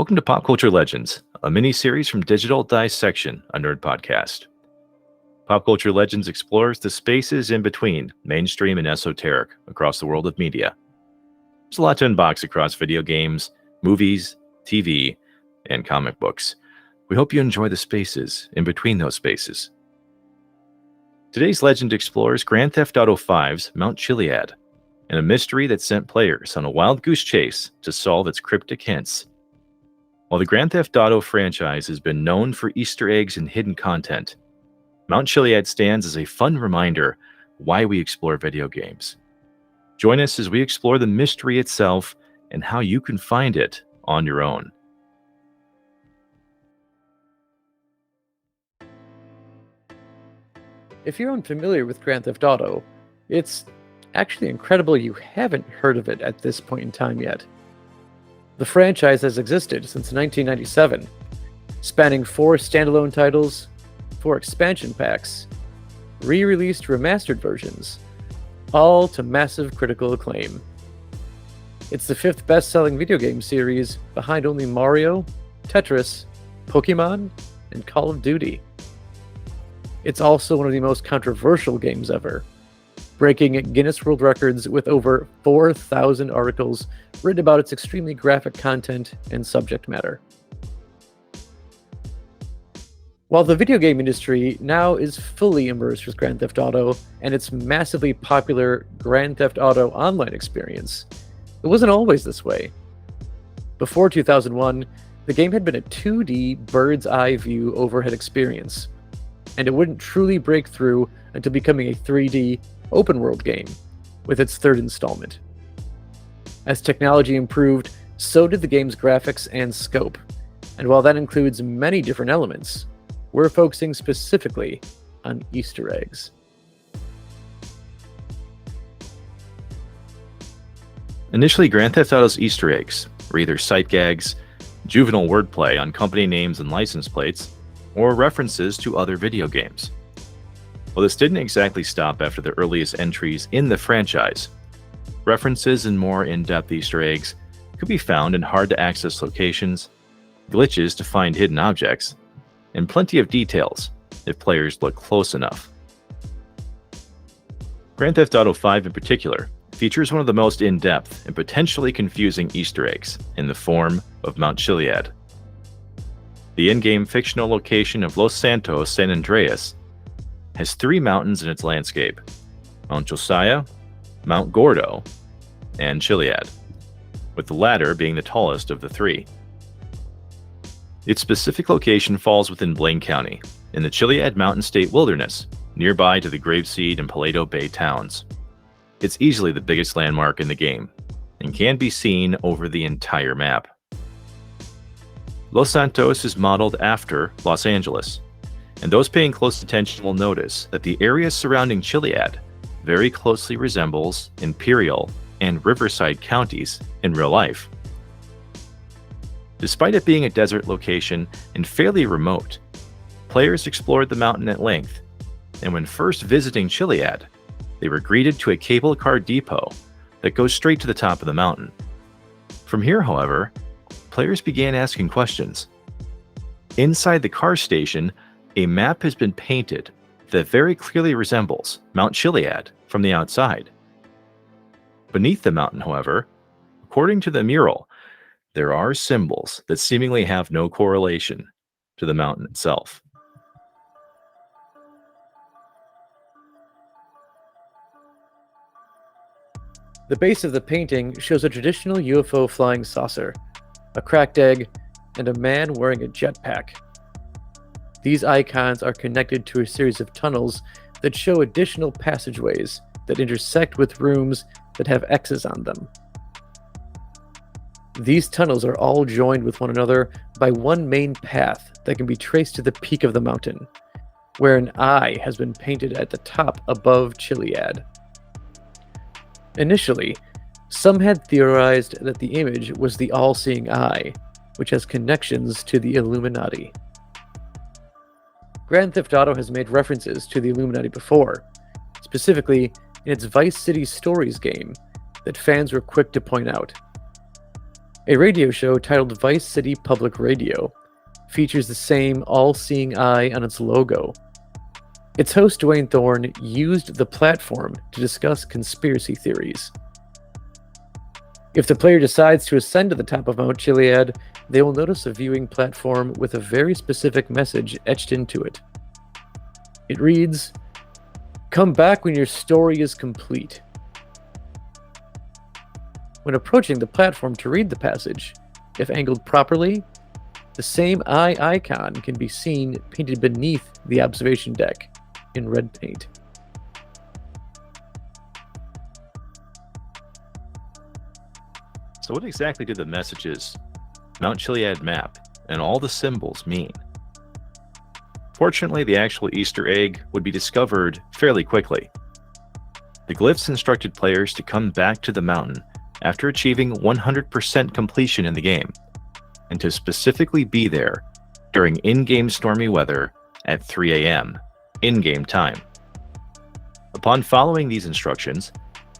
Welcome to Pop Culture Legends, a mini-series from Digital Dissection, a nerd podcast. Pop Culture Legends explores the spaces in between mainstream and esoteric across the world of media. There's a lot to unbox across video games, movies, TV, and comic books. We hope you enjoy the spaces in between those spaces. Today's legend explores Grand Theft Auto V's Mount Chiliad, and a mystery that sent players on a wild goose chase to solve its cryptic hints. While the Grand Theft Auto franchise has been known for Easter eggs and hidden content, Mount Chiliad stands as a fun reminder why we explore video games. Join us as we explore the mystery itself and how you can find it on your own. If you're unfamiliar with Grand Theft Auto, it's actually incredible you haven't heard of it at this point in time yet. The franchise has existed since 1997, spanning 4 standalone titles, 4 expansion packs, re-released remastered versions, all to massive critical acclaim. It's the 5th best-selling video game series behind only Mario, Tetris, Pokemon, and Call of Duty. It's also one of the most controversial games ever, breaking Guinness World Records with over 4,000 articles written about its extremely graphic content and subject matter. While the video game industry now is fully immersed with Grand Theft Auto and its massively popular Grand Theft Auto Online experience, it wasn't always this way. Before 2001, the game had been a 2D bird's eye view overhead experience, and it wouldn't truly break through until becoming a 3D open-world game with its 3rd installment. As technology improved, so did the game's graphics and scope, and while that includes many different elements, we're focusing specifically on Easter eggs. Initially, Grand Theft Auto's Easter eggs were either sight gags, juvenile wordplay on company names and license plates, or references to other video games. Well, this didn't exactly stop after the earliest entries in the franchise. References and more in-depth Easter eggs could be found in hard-to-access locations, glitches to find hidden objects, and plenty of details if players look close enough. Grand Theft Auto V in particular features one of the most in-depth and potentially confusing Easter eggs in the form of Mount Chiliad. The in-game fictional location of Los Santos San Andreas has 3 mountains in its landscape: Mount Josiah, Mount Gordo, and Chiliad, with the latter being the tallest of the 3. Its specific location falls within Blaine County, in the Chiliad Mountain State Wilderness, nearby to the Grapeseed and Paleto Bay towns. It's easily the biggest landmark in the game, and can be seen over the entire map. Los Santos is modeled after Los Angeles, and those paying close attention will notice that the area surrounding Chiliad very closely resembles Imperial and Riverside counties in real life. Despite it being a desert location and fairly remote, players explored the mountain at length, and when first visiting Chiliad, they were greeted to a cable car depot that goes straight to the top of the mountain. From here, however, players began asking questions. Inside the car station, a map has been painted that very clearly resembles Mount Chiliad from the outside. Beneath the mountain, however, according to the mural, there are symbols that seemingly have no correlation to the mountain itself. The base of the painting shows a traditional UFO flying saucer, a cracked egg, and a man wearing a jetpack. These icons are connected to a series of tunnels that show additional passageways that intersect with rooms that have X's on them. These tunnels are all joined with one another by one main path that can be traced to the peak of the mountain, where an eye has been painted at the top above Chiliad. Initially, some had theorized that the image was the all-seeing eye, which has connections to the Illuminati. Grand Theft Auto has made references to the Illuminati before, specifically in its Vice City Stories game that fans were quick to point out. A radio show titled Vice City Public Radio features the same all-seeing eye on its logo. Its host, Dwayne Thorne, used the platform to discuss conspiracy theories. If the player decides to ascend to the top of Mount Chiliad, they will notice a viewing platform with a very specific message etched into it. It reads, "Come back when your story is complete." When approaching the platform to read the passage, if angled properly, the same eye icon can be seen painted beneath the observation deck in red paint. So what exactly do the messages, Mount Chiliad map, and all the symbols mean? Fortunately, the actual Easter egg would be discovered fairly quickly. The glyphs instructed players to come back to the mountain after achieving 100% completion in the game, and to specifically be there during in-game stormy weather at 3 a.m. in-game time. Upon following these instructions,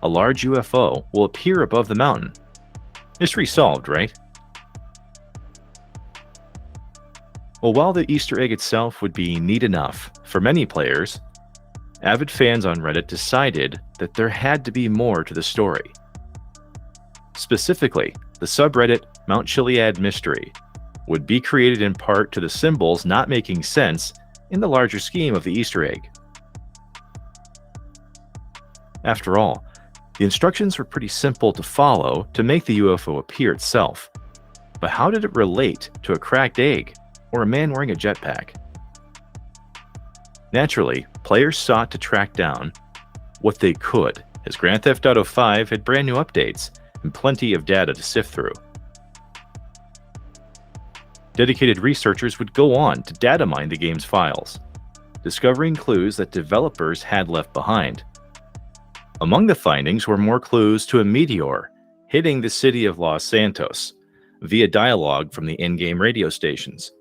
a large UFO will appear above the mountain. Mystery solved, right? Well, while the Easter egg itself would be neat enough for many players, avid fans on Reddit decided that there had to be more to the story. Specifically, the subreddit Mount Chiliad Mystery would be created in part to the symbols not making sense in the larger scheme of the Easter egg. After all, the instructions were pretty simple to follow to make the UFO appear itself. But how did it relate to a cracked egg or a man wearing a jetpack? Naturally, players sought to track down what they could, as Grand Theft Auto V had brand new updates and plenty of data to sift through. Dedicated researchers would go on to data mine the game's files, discovering clues that developers had left behind. Among the findings were more clues to a meteor hitting the city of Los Santos via dialogue from the in-game radio stations,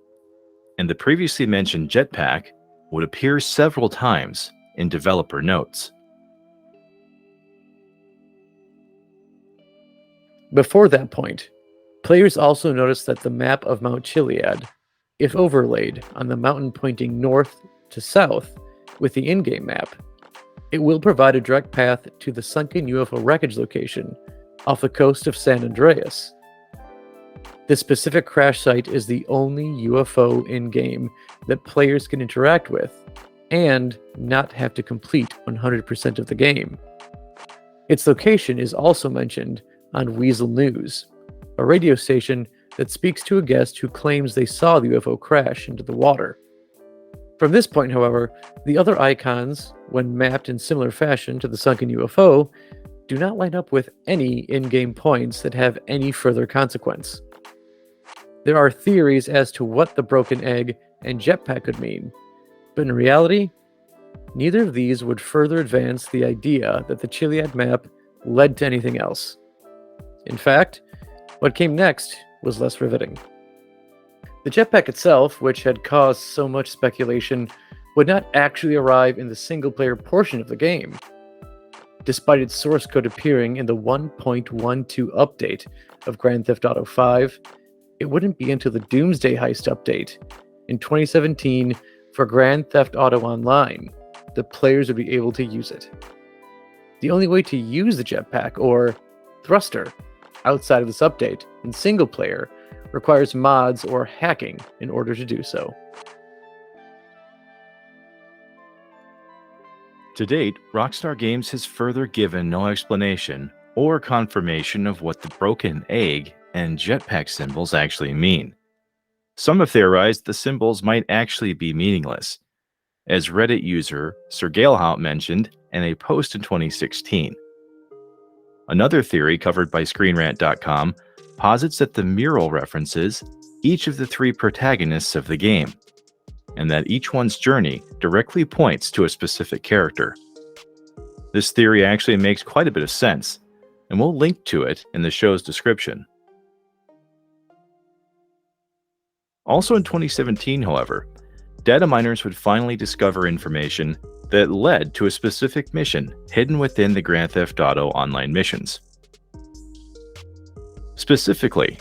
and the previously mentioned jetpack would appear several times in developer notes. Before that point, players also noticed that the map of Mount Chiliad, if overlaid on the mountain pointing north to south with the in-game map, it will provide a direct path to the sunken UFO wreckage location off the coast of San Andreas. This specific crash site is the only UFO in-game that players can interact with and not have to complete 100% of the game. Its location is also mentioned on Weasel News, a radio station that speaks to a guest who claims they saw the UFO crash into the water. From this point, however, the other icons, when mapped in similar fashion to the sunken UFO, do not line up with any in-game points that have any further consequence. There are theories as to what the broken egg and jetpack could mean, but in reality, neither of these would further advance the idea that the Chiliad map led to anything else. In fact, what came next was less riveting. The jetpack itself, which had caused so much speculation, would not actually arrive in the single-player portion of the game. Despite its source code appearing in the 1.12 update of Grand Theft Auto V, it wouldn't be until the Doomsday Heist update in 2017 for Grand Theft Auto Online that players would be able to use it. The only way to use the jetpack, or thruster, outside of this update in single-player requires mods or hacking in order to do so. To date, Rockstar Games has further given no explanation or confirmation of what the broken egg and jetpack symbols actually mean. Some have theorized the symbols might actually be meaningless, as Reddit user Sir Galehout mentioned in a post in 2016. Another theory covered by ScreenRant.com posits that the mural references each of the three protagonists of the game, and that each one's journey directly points to a specific character. This theory actually makes quite a bit of sense, and we'll link to it in the show's description. Also in 2017, however, data miners would finally discover information that led to a specific mission hidden within the Grand Theft Auto Online missions. Specifically,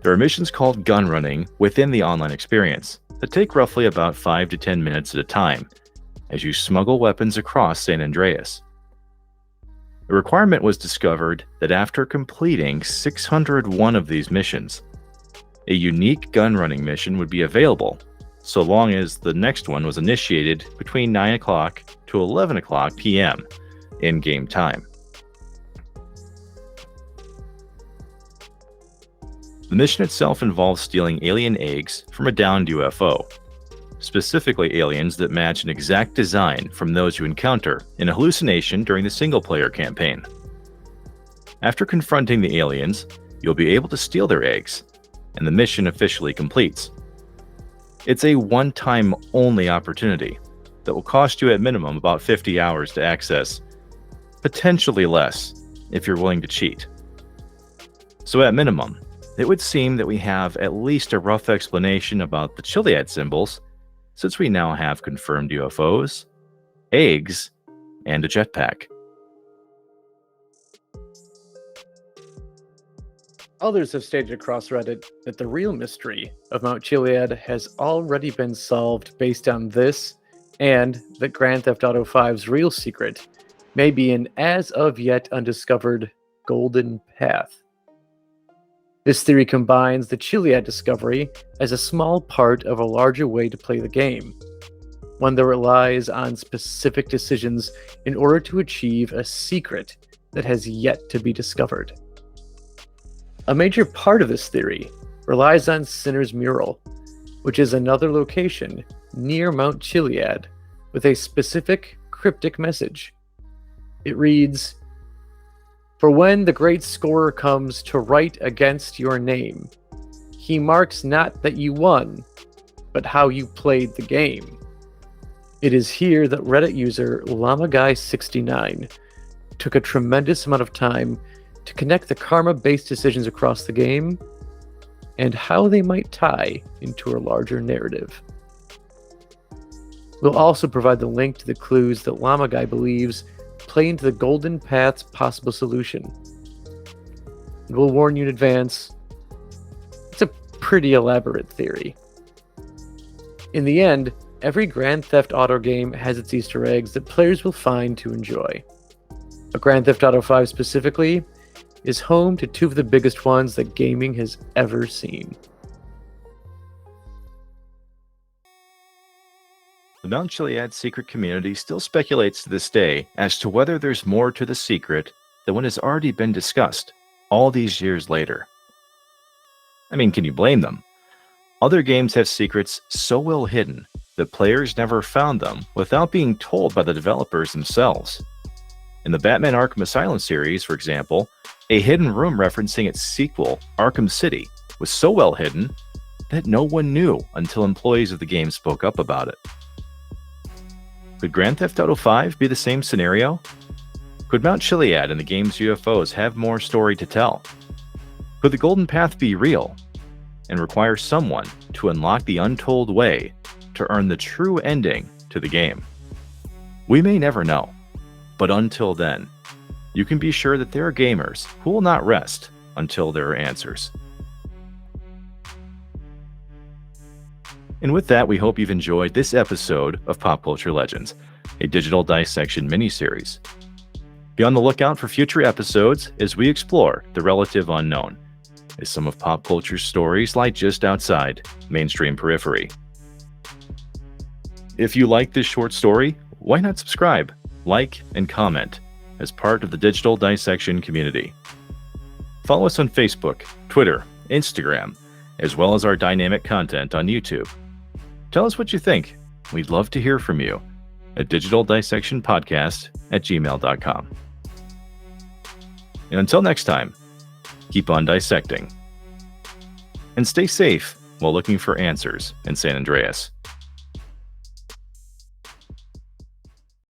There are missions called gun running within the online experience that take roughly about 5 to 10 minutes at a time as you smuggle weapons across San Andreas. The requirement was discovered that after completing 601 of these missions, a unique gun running mission would be available so long as the next one was initiated between 9 o'clock to 11 o'clock p.m. in-game time. The mission itself involves stealing alien eggs from a downed UFO, specifically aliens that match an exact design from those you encounter in a hallucination during the single-player campaign. After confronting the aliens, you'll be able to steal their eggs, and the mission officially completes. It's a one-time only opportunity that will cost you at minimum about 50 hours to access, potentially less if you're willing to cheat. So at minimum, it would seem that we have at least a rough explanation about the Chiliad symbols, since we now have confirmed UFOs, eggs, and a jetpack. Others have stated across Reddit that the real mystery of Mount Chiliad has already been solved based on this, and that Grand Theft Auto V's real secret may be an as-of-yet undiscovered golden path. This theory combines the Chiliad discovery as a small part of a larger way to play the game, one that relies on specific decisions in order to achieve a secret that has yet to be discovered. A major part of this theory relies on Sinner's mural, which is another location near Mount Chiliad with a specific cryptic message. It reads, "For when the great scorer comes to write against your name, he marks not that you won, but how you played the game." It is here that Reddit user LlamaGuy69 took a tremendous amount of time to connect the karma-based decisions across the game and how they might tie into a larger narrative. We'll also provide the link to the clues that LlamaGuy believes play into the Golden Path's possible solution. And we'll warn you in advance, it's a pretty elaborate theory. In the end, every Grand Theft Auto game has its Easter eggs that players will find to enjoy. But Grand Theft Auto V specifically is home to two of the biggest ones that gaming has ever seen. The Mount Chiliad secret community still speculates to this day as to whether there's more to the secret than what has already been discussed all these years later. I mean, can you blame them? Other games have secrets so well hidden that players never found them without being told by the developers themselves. In the Batman Arkham Asylum series, for example, a hidden room referencing its sequel, Arkham City, was so well hidden that no one knew until employees of the game spoke up about it. Could Grand Theft Auto V be the same scenario? Could Mount Chiliad and the game's UFOs have more story to tell? Could the Golden Path be real and require someone to unlock the untold way to earn the true ending to the game? We may never know, but until then, you can be sure that there are gamers who will not rest until there are answers. And with that, we hope you've enjoyed this episode of Pop Culture Legends, a digital dissection miniseries. Be on the lookout for future episodes as we explore the relative unknown, as some of pop culture's stories lie just outside mainstream periphery. If you like this short story, why not subscribe, like, and comment as part of the digital dissection community? Follow us on Facebook, Twitter, Instagram, as well as our dynamic content on YouTube. Tell us what you think. We'd love to hear from you at digitaldissectionpodcast@gmail.com. And until next time, keep on dissecting. And stay safe while looking for answers in San Andreas.